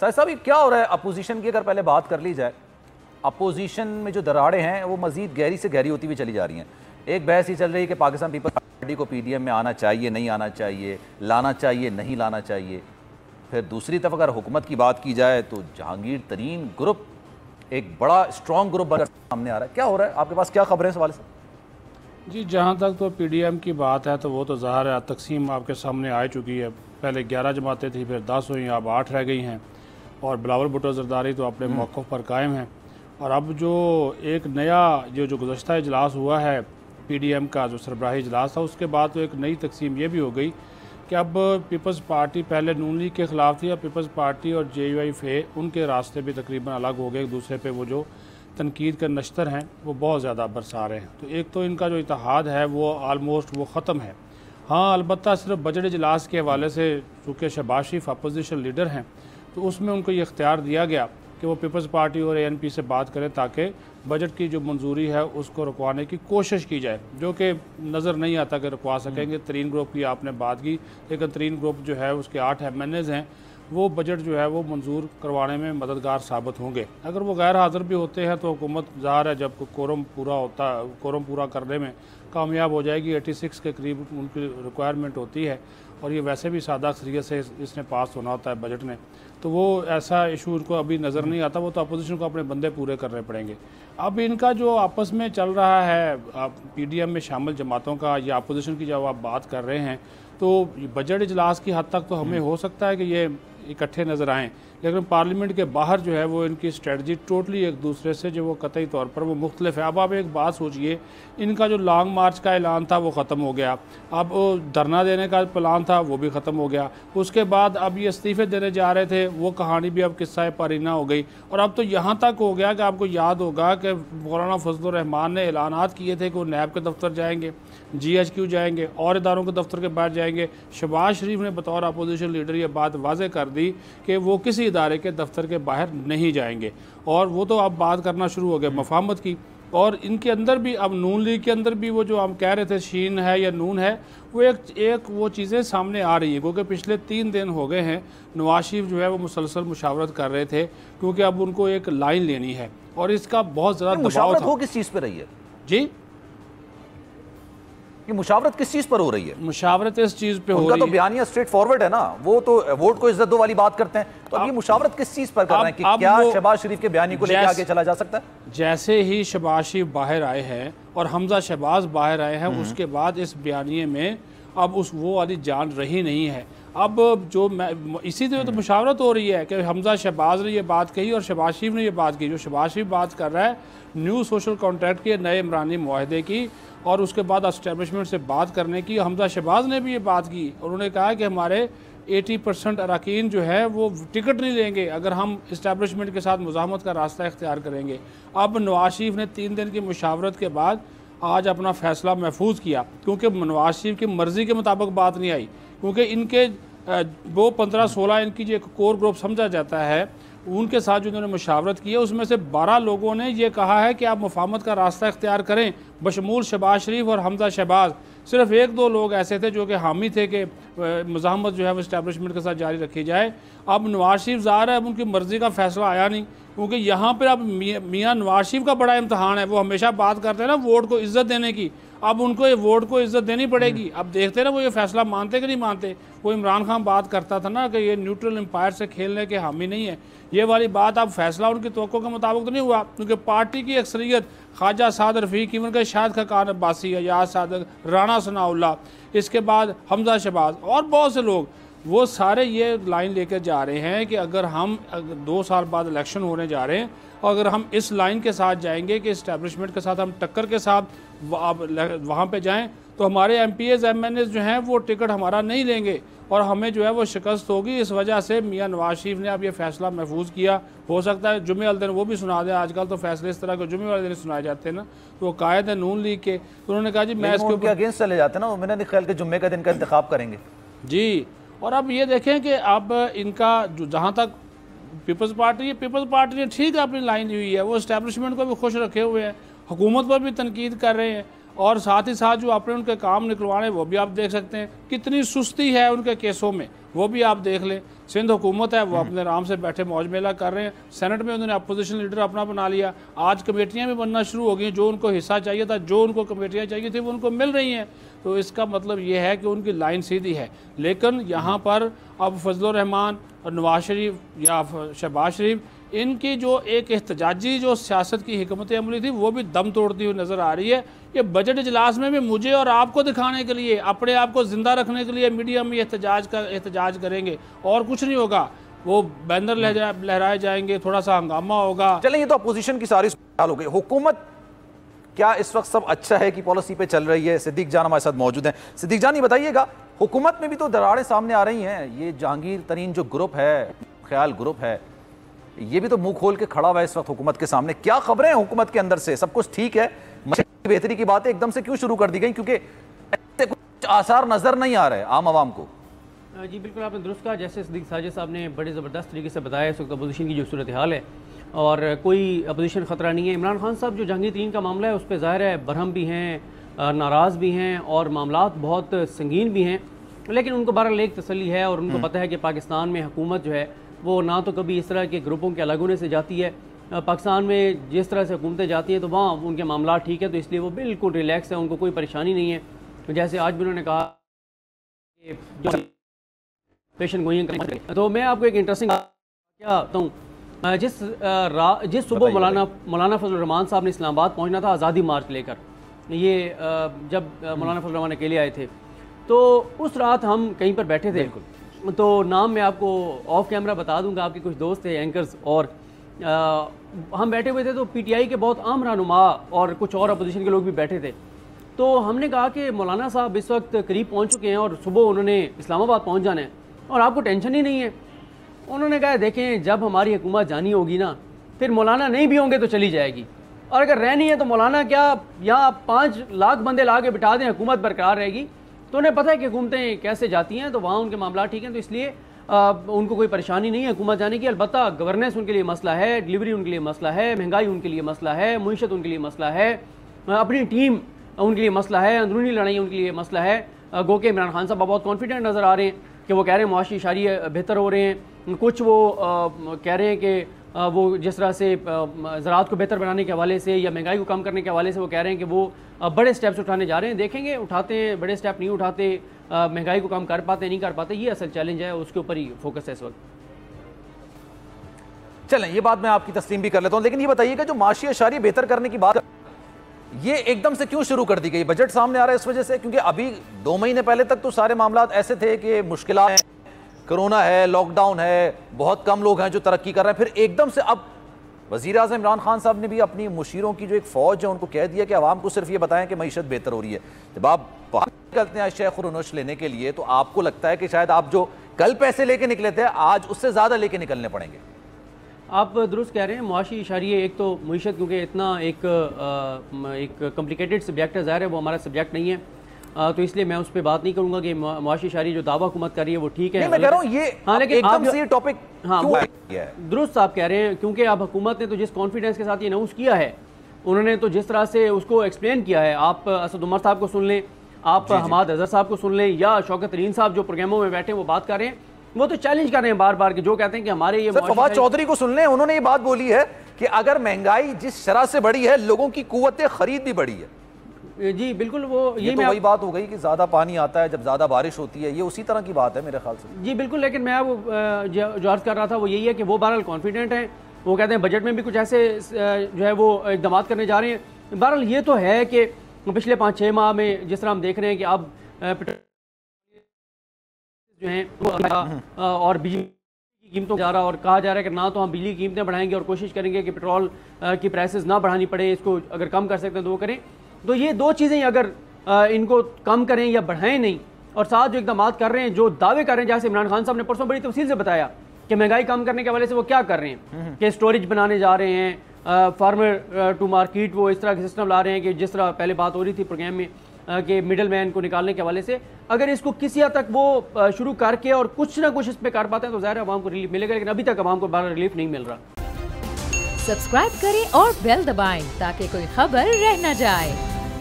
साहिब साहब ये क्या हो रहा है अपोजिशन की? अगर पहले बात कर ली जाए, अपोजिशन में जो दरारें हैं वो मजीद गहरी से गहरी होती हुई चली जा रही हैं। एक बहस ही चल रही है कि पाकिस्तान पीपल्स पार्टी को पीडीएम में आना चाहिए, नहीं आना चाहिए, लाना चाहिए, नहीं लाना चाहिए। फिर दूसरी तरफ अगर हुकूमत की बात की जाए तो जहांगीर तरीन ग्रुप एक बड़ा स्ट्रॉन्ग ग्रुप बनकर सामने आ रहा है। क्या हो रहा है, आपके पास क्या खबरें इस हवाले से? जी, जहाँ तक तो पीडीएम की बात है तो वो तो ज़ाहिर है तकसीम आपके सामने आ चुकी है। पहले 11 जमातें थी, फिर 10 हुई, अब 8 रह गई हैं और बिलावल भुट्टो ज़रदारी तो अपने मौक़िफ़ पर कायम हैं। और अब जो एक नया जो गुज़श्ता इजलास हुआ है पीडीएम का, जो सरबराही इजलास था, उसके बाद तो एक नई तकसीम ये भी हो गई कि अब पीपल्स पार्टी पहले नून लीग के ख़िलाफ़ थी, अब पीपल्स पार्टी और JUIF उनके रास्ते भी तकरीबन अलग हो गए एक दूसरे पे। वो जो तनकीद के नश्तर हैं वो बहुत ज़्यादा बरसा रहे हैं। तो एक तो इनका जो इत्तेहाद है वो आलमोस्ट वो ख़त्म है। हाँ, अलबत्ता सिर्फ बजट इजलास के हवाले से चूँकि शहबाज शरीफ अपोजिशन लीडर हैं तो उसमें उनको ये इख्तियार दिया गया कि वो पीपल्स पार्टी और ANP से बात करें ताकि बजट की जो मंजूरी है उसको रुकवाने की कोशिश की जाए, जो कि नज़र नहीं आता कि रुकवा सकेंगे। तरीन ग्रुप की आपने बात की, लेकिन तरीन ग्रुप जो है उसके 8 MNAs हैं, वो बजट जो है वो मंजूर करवाने में मददगार साबित होंगे। अगर वो गैर हाज़िर भी होते हैं तो हुकूमत ज़ाहिर है जब कोरम पूरा करने में कामयाब हो जाएगी। 86 के करीब उनकी रिक्वायरमेंट होती है और ये वैसे भी सादा अक्सरियत से इसने पास होना होता है बजट ने, तो वो ऐसा इशू उनको अभी नज़र नहीं आता। वो तो अपोजिशन को अपने बंदे पूरे करने पड़ेंगे। अब इनका जो आपस में चल रहा है पीडीएम में शामिल जमातों का या अपोजिशन की जब आप बात कर रहे हैं तो बजट इजलास की हद तक तो हमें हो सकता है कि ये इकट्ठे नज़र आएँ, लेकिन पार्लियामेंट के बाहर जो है वो इनकी स्ट्रेटजी टोटली एक दूसरे से जो वो कतई तौर पर वो मुख्तलिफ है। अब आप एक बात सोचिए, इनका जो लॉन्ग मार्च का ऐलान था वो ख़त्म हो गया, अब धरना देने का प्लान था वो भी ख़त्म हो गया, उसके बाद अब ये इस्तीफ़े देने जा रहे थे, वो कहानी भी अब किस्सा परीना हो गई। और अब तो यहाँ तक हो गया कि आपको याद होगा कि मौलाना फजलुर रहमान ने ऐलानात किए थे कि वो नैब के दफ्तर जाएंगे, GHQ जाएंगे और इदारों के दफ्तर के बाहर जाएंगे। शहबाज शरीफ ने बतौर अपोजिशन लीडर ये बात वाज़े कर दी कि वो किसी इदारे के दफ्तर के बाहर नहीं जाएंगे, और वो तो अब बात करना शुरू हो गया मफाहमत की। और इनके अंदर भी अब नून लीग के अंदर भी वो जो हम कह रहे थे शीन है या नून है, वो एक वो चीज़ें सामने आ रही है, क्योंकि पिछले 3 दिन हो गए हैं नवाज शरीफ जो है वो मुसलसल मुशावरत कर रहे थे, क्योंकि अब उनको एक लाइन लेनी है और इसका बहुत ज़्यादा मुशावरत हो किस चीज़ पर रही है जी? ये मुशावरत किस चीज पर हो रही है? मुशावरत इस चीज पे हो रही है, उनका तो बयानिया स्ट्रेट फॉरवर्ड है ना, वो तो वोट को इज्जत दो वाली बात करते हैं। तो अब ये मुशावरत किस चीज पर कर रहे हैं कि क्या शहबाज शरीफ के बयानी को लेकर आगे चला जा सकता है? जैसे ही शहबाज शरीफ बाहर आए हैं और हमजा शहबाज बाहर आए हैं, उसके बाद इस बयानिए में अब उस वो वाली जान रही नहीं है। अब जो इसी तरह तो मुशावरत हो रही है कि हमजा शहबाज ने ये बात कही और शहबाज शरीफ ने ये बात की। जो शहबाज शरीफ बात कर रहा है न्यू सोशल कॉन्ट्रैक्ट के नए इमरानी मुआहदे की और उसके बाद एस्टेब्लिशमेंट से बात करने की। हमजा शहबाज ने भी ये बात की, उन्होंने कहा कि हमारे 80% अरकान जो है वो टिकट नहीं लेंगे अगर हम इस्टेब्लिशमेंट के साथ मुज़ाहमत का रास्ता इख्तियार करेंगे। अब नवाज शरीफ ने 3 दिन की मुशावरत के बाद आज अपना फ़ैसला महफूज किया, क्योंकि नवाज शरीफ की मर्ज़ी के मुताबिक बात नहीं आई, क्योंकि इनके वो 15-16 इनकी जो एक कोर ग्रुप समझा जाता है उनके साथ जो उन्होंने मुशावरत की है, उसमें से 12 लोगों ने ये कहा है कि आप मुफाहमत का रास्ता इख्तियार करें, बशमूल शहबाज शरीफ और हमजा शहबाज। सिर्फ 1-2 लोग ऐसे थे जो कि हामी थे कि मुज़ाहमत जो है वो इस्टेब्लिशमेंट के साथ जारी रखी जाए। अब नवाज शरीफ ज़ाहिर है अब उनकी मर्ज़ी का फ़ैसला आया नहीं, क्योंकि यहाँ पर अब मियाँ नवाज शरीफ का बड़ा इम्तहान है। वो हमेशा बात करते हैं ना वोट को इज़्ज़त देने की, अब उनको ये वोट को इज़्ज़त देनी पड़ेगी। अब देखते ना वो ये फैसला मानते कि नहीं मानते। वो इमरान खान बात करता था ना कि ये न्यूट्रल एम्पायर से खेलने के हामी नहीं है, ये वाली बात अब फैसला उनकी तवक्को के मुताबिक तो नहीं हुआ, क्योंकि पार्टी की अक्सरियत ख्वाजा साद रफ़ीक, इवन के शाहिद खकान अब्बासी, याद सादक, राना सनाउल्लाह, इसके बाद हमजा शहबाज और बहुत से लोग, वो सारे ये लाइन लेकर जा रहे हैं कि अगर हम 2 साल बाद इलेक्शन होने जा रहे हैं और अगर हम इस लाइन के साथ जाएंगे कि इस्टेब्लिशमेंट के साथ हम टक्कर के साथ वहाँ पे जाएं तो हमारे MPs MNAs जो हैं वो टिकट हमारा नहीं लेंगे और हमें जो है वो शिकस्त होगी। इस वजह से मियाँ नवाज शरीफ ने अब ये फैसला महफूज किया। हो सकता है जुमे वाले दिन वो भी सुना दें, आजकल तो फैसले इस तरह के जुमे वाले दिन सुनाए जाते हैं ना, तो वो कायद है नून लीग के, तो उन्होंने कहा जी मैं इसके ऊपर अगेंस्ट चले जाते हैं ना, मैंने ख्याल के जुम्मे का दिन का इंतखाब करेंगे जी। और अब ये देखें कि अब इनका जो जहाँ तक पीपल्स पार्टी ने ठीक अपनी लाइन हुई है, वो इस्टेब्लिशमेंट को भी खुश रखे हुए हैं, हुकूमत पर भी तनकीद कर रहे हैं और साथ ही साथ जो अपने उनके काम निकलवाने वो भी आप देख सकते हैं कितनी सुस्ती है उनके केसों में। वो भी आप देख लें। सिंध हुकूमत है वो अपने आराम से बैठे मौज मेला कर रहे हैं। सेनेट में उन्होंने अपोजिशन लीडर अपना बना लिया। आज कमेटियाँ भी बनना शुरू हो गई, जो उनको हिस्सा चाहिए था, जो उनको कमेटियाँ चाहिए थी वो उनको मिल रही हैं। तो इसका मतलब ये है कि उनकी लाइन सीधी है। लेकिन यहाँ पर अब फजलुर रहमान और नवाज शरीफ या शहबाज शरीफ, इनकी जो एक एहतजाजी जो सियासत की हिकमत अमली थी वो भी दम तोड़ती हुई नज़र आ रही है। ये बजट इजलास में भी मुझे और आपको दिखाने के लिए, अपने आप को ज़िंदा रखने के लिए मीडिया में एहतजाज करेंगे और कुछ नहीं होगा। वो बैनर लहराए जाएंगे, थोड़ा सा हंगामा होगा। चलें, ये तो अपोजिशन की सारी हाल हो गई। हुकूमत क्या इस वक्त सब अच्छा है कि पॉलिसी पे चल रही है? सिद्दीक जान हमारे साथ मौजूद हैं। सिद्दीक जान, ये बताइएगा, हुकूमत में भी तो दरारें सामने आ रही हैं। ये जहांगीर तरीन जो ग्रुप है, ख्याल ग्रुप है, ये भी तो मुंह खोल के खड़ा हुआ है इस वक्त हुकूमत के सामने। क्या खबरें हैं हुकूमत के अंदर से? सब कुछ ठीक है? बेहतरी की बातें एकदम से क्यों शुरू कर दी गई? क्योंकि कुछ आसार नजर नहीं आ रहे आम आवाम को। जी बिल्कुल, आपने दुरुस्त कहा। जैसे सिद्दीक साजिद साहब ने बड़े ज़बरदस्त तरीके से बताया इस वक्त अपोजिशन की जो सूरत हाल है और कोई अपोजिशन ख़तरा नहीं है। इमरान खान साहब जो जहांगीर तरीन का मामला है उस पर ज़ाहिर है बरहम भी हैं, नाराज़ भी हैं और मामलात बहुत संगीन भी हैं, लेकिन उनको बहरहाल एक तसल्ली है और उनको पता है कि पाकिस्तान में हुकूमत जो है वो ना तो कभी इस तरह के ग्रुपों के अलग होने से जाती है। पाकिस्तान में जिस तरह से हुकूमतें जाती हैं तो वहाँ उनके मामला ठीक है, तो इसलिए वो बिल्कुल रिलैक्स है, उनको कोई परेशानी नहीं है। जैसे आज भी उन्होंने कहा कि जो पेशन गोइंग, तो मैं आपको एक इंटरेस्टिंग क्या बताऊँ। जिस सुबह मौलाना फजल रहमान साहब ने इस्लामाबाद पहुँचना था आज़ादी मार्च लेकर, ये जब मौलाना फजल रहमान अकेले आए थे, तो उस रात हम कहीं पर बैठे थे। तो नाम मैं आपको ऑफ कैमरा बता दूंगा, आपके कुछ दोस्त थे एंकर्स और हम बैठे हुए थे। तो पीटीआई के बहुत आम रहनुमा और कुछ और अपोजिशन के लोग भी बैठे थे। तो हमने कहा कि मौलाना साहब इस वक्त करीब पहुंच चुके हैं और सुबह उन्होंने इस्लामाबाद पहुंच जाना है और आपको टेंशन ही नहीं है। उन्होंने कहा देखें, जब हमारी हुकूमत जानी होगी ना, फिर मौलाना नहीं भी होंगे तो चली जाएगी, और अगर रहनी है तो मौलाना क्या यहाँ 5 लाख बंदे ला के बिठा दें, हुकूमत बरकरार रहेगी। तो उन्हें पता है कि हुकूमतें कैसे जाती हैं, तो वहाँ उनके मामला ठीक हैं, तो इसलिए उनको कोई परेशानी नहीं है हुकूमत जाने की। अलबत्ता गवर्नेंस उनके लिए मसला है, डिलीवरी उनके लिए मसला है, महंगाई उनके लिए मसला है, मुईशत उनके लिए मसला है, अपनी टीम उनके लिए मसला है, अंदरूनी लड़ाई उनके लिए मसला है। गो के इमरान खान साहब बहुत कॉन्फिडेंट नज़र आ रहे हैं कि वो कह रहे हैं मुआशी इशारे बेहतर हो रहे हैं। कुछ वो कह रहे हैं कि वो जिस तरह से ज़राअत को बेहतर बनाने के हवाले से या महंगाई को कम करने के हवाले से वो कह रहे हैं कि वो बड़े स्टेप्स उठाने जा रहे हैं। देखेंगे उठाते हैं, बड़े स्टेप नहीं उठाते, महंगाई को कम कर पाते नहीं कर पाते, ये असल चैलेंज है, उसके ऊपर ही फोकस है इस वक्त। चलें, ये बात मैं आपकी तस्लीम भी कर लेता हूं, लेकिन ये बताइएगा जो माशी इशारे बेहतर करने की बात ये एकदम से क्यों शुरू कर दी गई? बजट सामने आ रहा है इस वजह से? क्योंकि अभी 2 महीने पहले तक तो सारे मामलात ऐसे थे कि मुश्किलात हैं, कोरोना है, लॉकडाउन है, बहुत कम लोग हैं जो तरक्की कर रहे हैं। फिर एकदम से अब वज़ीर आज़म इमरान खान साहब ने भी अपनी मुशीरों की जो एक फ़ौज है उनको कह दिया कि आवाम को सिर्फ ये बताएं कि मईशत बेहतर हो रही है। जब आप बाहर निकलते हैं शेख खुरनुश लेने के लिए तो आपको लगता है कि शायद आप जो कल पैसे लेके निकले थे आज उससे ज़्यादा लेके निकलने पड़ेंगे। आप दुरुस्त कह रहे हैं, मुआशी इशारिये एक तो मुईशत क्योंकि इतना एक कॉम्प्लिकेटेड सब्जेक्ट है, ज़ाहिर है वो हमारा सब्जेक्ट नहीं है, तो इसलिए मैं उस पर बात नहीं करूंगा कि मुआशी इशारी जो दावा हुकूमत कर रही है वो ठीक है। मैं कह रहा हूं ये हाँ, लेकिन एकदम से ये टॉपिक दुरुस्त आप कह रहे हैं क्योंकि आप हुकूमत ने तो जिस कॉन्फिडेंस के साथ ये अनाउंस किया है, उन्होंने तो जिस तरह से उसको एक्सप्लेन किया है, आप असद उमर साहब को सुन लें, आप हमाद अजहर साहब को सुन लें या शौकत तरीन साहब जो प्रोग्रामों में बैठे वो बात कर रहे हैं, वो तो चैलेंज कर रहे हैं बार बार कि जो कहते हैं कि हमारे ये फवाद चौधरी को सुन लें, उन्होंने ये बात बोली है कि अगर महंगाई जिस शरह से बढ़ी है लोगों की कुव्वत खरीद भी बढ़ी है। जी बिल्कुल, वो ये तो वही बात हो गई कि ज्यादा पानी आता है जब ज्यादा बारिश होती है, ये उसी तरह की बात है मेरे ख्याल से। जी बिल्कुल, लेकिन मैं अब जो अर्ज कर रहा था वो यही है कि वो बहरहाल कॉन्फिडेंट हैं, वो कहते हैं बजट में भी कुछ ऐसे जो है वो इकदाम करने जा रहे हैं। बहरहाल ये तो है कि पिछले 5-6 माह में जिस तरह हम देख रहे हैं कि अब जो हैं और बिजली की कीमतों जा रहा है और कहा जा रहा है कि ना तो हम बिजली की कीमतें बढ़ाएंगे और कोशिश करेंगे कि पेट्रोल की प्राइसेस ना बढ़ानी पड़े, इसको अगर कम कर सकते हैं तो वो करें। तो ये 2 चीज़ें अगर इनको कम करें या बढ़ाएं नहीं, और साथ जो इकदाम कर रहे हैं, जो दावे कर रहे हैं, जैसे इमरान खान साहब ने परसों बड़ी तफसील से बताया कि महंगाई कम करने के हवाले से वो क्या कर रहे हैं कि स्टोरेज बनाने जा रहे हैं, फार्मर टू मार्केट वो इस तरह के सिस्टम ला रहे हैं कि जिस तरह पहले बात हो रही थी प्रोग्राम में कि मिडल मैन को निकालने के हवाले से, अगर इसको किसी हद तक वो शुरू करके और कुछ ना कुछ इस पर कर पाते हैं तो ज़ाहिर आवाम को रिलीफ मिलेगा, लेकिन अभी तक आवाम को बाहर रिलीफ नहीं मिल रहा। सब्सक्राइब करें और बेल दबाएं ताकि कोई खबर रह न जाए।